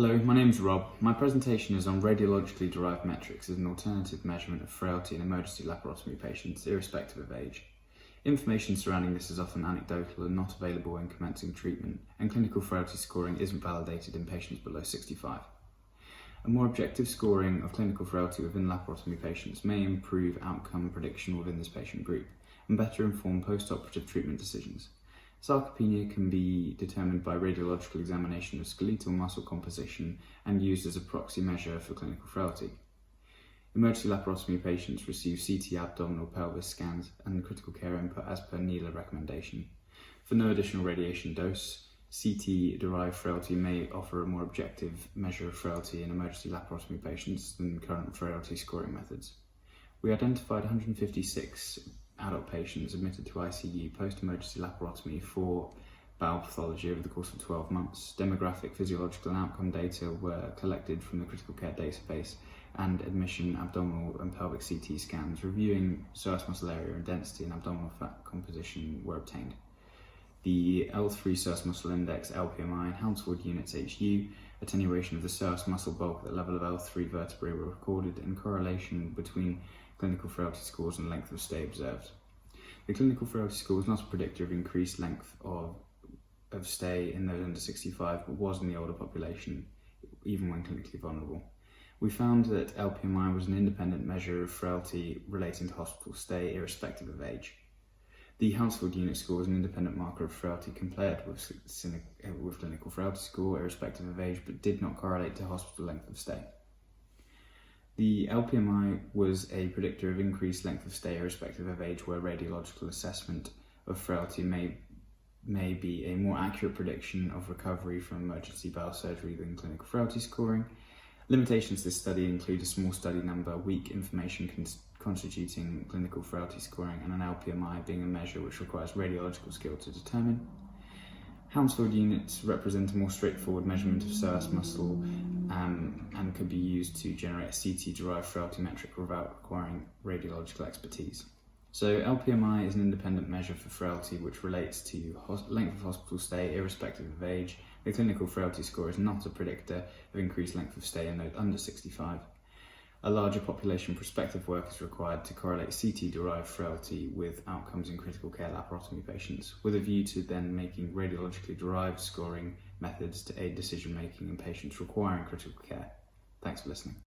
Hello, my name is Rob. My presentation is on radiologically derived metrics as an alternative measurement of frailty in emergency laparotomy patients, irrespective of age. Information surrounding this is often anecdotal and not available when commencing treatment, and clinical frailty scoring isn't validated in patients below 65. A more objective scoring of clinical frailty within laparotomy patients may improve outcome prediction within this patient group and better inform post-operative treatment decisions. Sarcopenia can be determined by radiological examination of skeletal muscle composition and used as a proxy measure for clinical frailty. Emergency laparotomy patients receive CT abdominal pelvis scans and critical care input as per NELA recommendation. For no additional radiation dose, CT-derived frailty may offer a more objective measure of frailty in emergency laparotomy patients than current frailty scoring methods. We identified 156 adult patients admitted to ICU post-emergency laparotomy for bowel pathology over the course of 12 months. Demographic, physiological and outcome data were collected from the critical care database, and admission abdominal and pelvic CT scans reviewing psoas muscle area and density and abdominal fat composition were obtained. The L3 psoas muscle index, LPMI, and Hounsfield units HU, attenuation of the psoas muscle bulk at the level of L3 vertebrae were recorded, and correlation between clinical frailty scores and length of stay observed. The clinical frailty score was not a predictor of increased length of stay in those under 65, but was in the older population, even when clinically vulnerable. We found that LPMI was an independent measure of frailty relating to hospital stay, irrespective of age. The Hounsfield unit score was an independent marker of frailty compared with clinical frailty score, irrespective of age, but did not correlate to hospital length of stay. The LPMI was a predictor of increased length of stay irrespective of age, where radiological assessment of frailty may be a more accurate prediction of recovery from emergency bowel surgery than clinical frailty scoring. Limitations to this study include a small study number, weak information constituting clinical frailty scoring, and an LPMI being a measure which requires radiological skill to determine. Hounsfield units represent a more straightforward measurement of psoas muscle and could be used to generate a CT-derived frailty metric without requiring radiological expertise. So LPMI is an independent measure for frailty which relates to length of hospital stay irrespective of age. The clinical frailty score is not a predictor of increased length of stay in those under 65. A larger population prospective work is required to correlate CT-derived frailty with outcomes in critical care laparotomy patients, with a view to then making radiologically derived scoring methods to aid decision-making in patients requiring critical care. Thanks for listening.